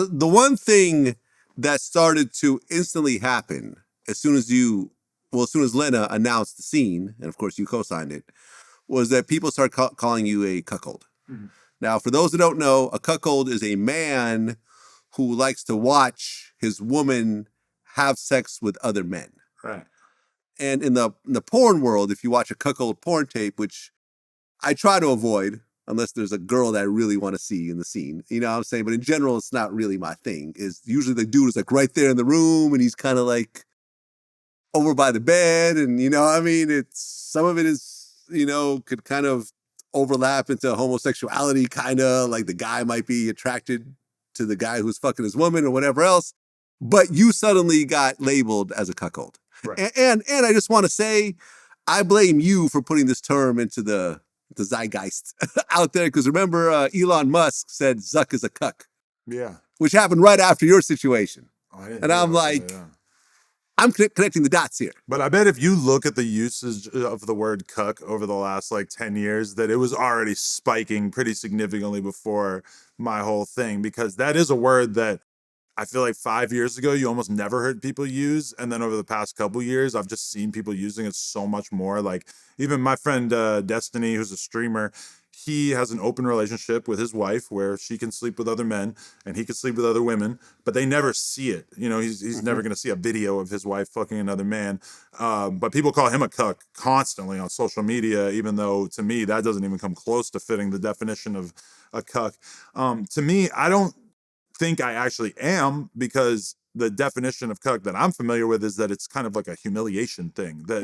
the one thing that started to instantly happen as soon as Lena announced the scene, and of course you co-signed it, was that people started calling you a cuckold. Mm-hmm. Now, for those that don't know, a cuckold is a man who likes to watch his woman have sex with other men. Right. And in the porn world, if you watch a cuckold porn tape, which I try to avoid, unless there's a girl that I really want to see in the scene, you know what I'm saying? But in general, it's not really my thing. Is usually the dude is like right there in the room and he's kind of like over by the bed. And, you know, I mean, some of it is, you know, could kind of overlap into homosexuality, kind of like the guy might be attracted to the guy who's fucking his woman or whatever else. But you suddenly got labeled as a cuckold. Right. And I just want to say, I blame you for putting this term into the zeitgeist out there. Because remember, Elon Musk said Zuck is a cuck. Yeah. Which happened right after your situation. Oh, I didn't and I'm like, yeah. I'm connecting the dots here. But I bet if you look at the usage of the word cuck over the last like 10 years, that it was already spiking pretty significantly before my whole thing. Because that is a word that I feel like 5 years ago, you almost never heard people use. And then over the past couple years, I've just seen people using it so much more. Like even my friend Destiny, who's a streamer, he has an open relationship with his wife where she can sleep with other men and he can sleep with other women, but they never see it. You know, he's never going to see a video of his wife fucking another man. But people call him a cuck constantly on social media, even though to me, that doesn't even come close to fitting the definition of a cuck. To me, I don't think I actually am, because the definition of cuck that I'm familiar with is that it's kind of like a humiliation thing, that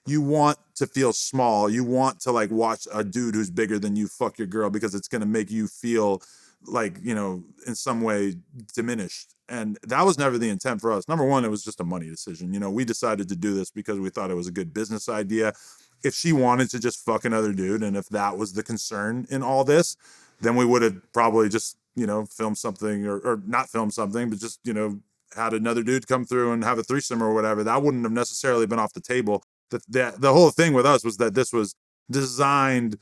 you want to feel small. You want to like watch a dude who's bigger than you fuck your girl because it's going to make you feel like, you know, in some way diminished. And that was never the intent for us. Number one, it was just a money decision. You know, we decided to do this because we thought it was a good business idea. If she wanted to just fuck another dude, and if that was the concern in all this, then we would have probably just, you know, film something or not film something, but just, you know, had another dude come through and have a threesome or whatever. That wouldn't have necessarily been off the table. The whole thing with us was that this was designed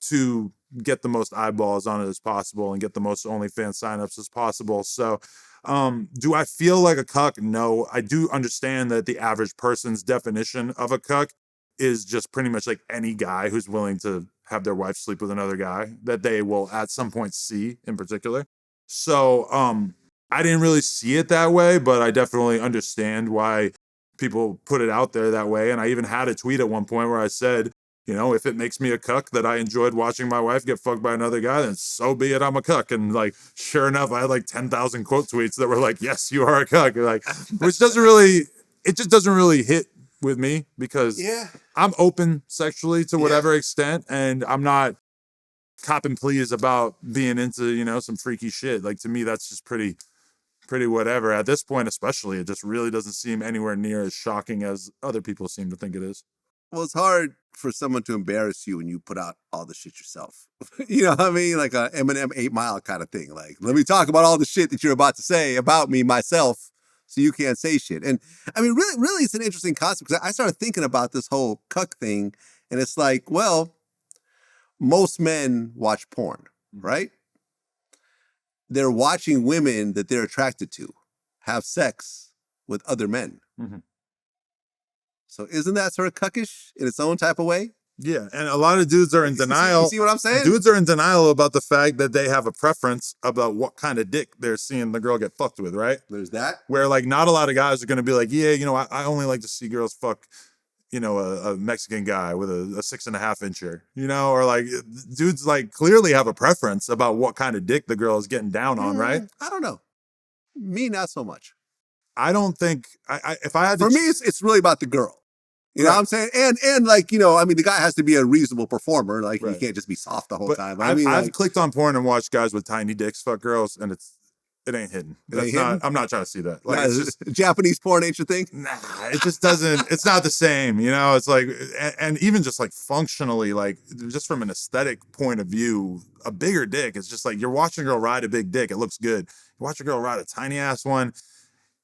to get the most eyeballs on it as possible and get the most OnlyFans signups as possible. So do I feel like a cuck? No. I do understand that the average person's definition of a cuck is just pretty much like any guy who's willing to have their wife sleep with another guy that they will at some point see in particular. So I didn't really see it that way, but I definitely understand why people put it out there that way. And I even had a tweet at one point where I said, you know, if it makes me a cuck that I enjoyed watching my wife get fucked by another guy, then so be it, I'm a cuck. And like, sure enough, I had like 10,000 quote tweets that were like, yes, you are a cuck. Like, which it just doesn't really hit with me, because I'm open sexually to whatever extent, and I'm not cop and please about being into, you know, some freaky shit. Like, to me, that's just pretty whatever. At this point, especially, it just really doesn't seem anywhere near as shocking as other people seem to think it is. Well, it's hard for someone to embarrass you when you put out all the shit yourself. You know what I mean? Like a Eminem 8 Mile kind of thing. Like, let me talk about all the shit that you're about to say about me, myself, so you can't say shit. And I mean, really, it's an interesting concept, because I started thinking about this whole cuck thing, and it's like, well, most men watch porn, right? They're watching women that they're attracted to have sex with other men. Mm-hmm. So isn't that sort of cuckish in its own type of way? Yeah, and a lot of dudes are in denial. You see what I'm saying? Dudes are in denial about the fact that they have a preference about what kind of dick they're seeing the girl get fucked with, right? There's that. Where, like, not a lot of guys are going to be like, yeah, you know, I only like to see girls fuck, you know, a Mexican guy with a 6.5 incher, you know? Or, like, dudes, like, clearly have a preference about what kind of dick the girl is getting down on, right? I don't know. Me, not so much. I don't think, if I had to... For me, it's really about the girl. You know what I'm saying? And like, you know, I mean, the guy has to be a reasonable performer. Like, you can't just be soft the whole time. I mean, I've clicked on porn and watched guys with tiny dicks fuck girls, and it ain't hidden. I'm not trying to see that. Like, it's just Japanese porn ain't your thing? Nah, it just doesn't, it's not the same, you know? It's like, and even just like functionally, like just from an aesthetic point of view, a bigger dick is just like, you're watching a girl ride a big dick, it looks good. You watch a girl ride a tiny ass one,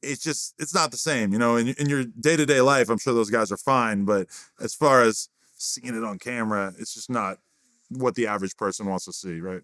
it's not the same, you know? In your day-to-day life, I'm sure those guys are fine, but as far as seeing it on camera, it's just not what the average person wants to see, right?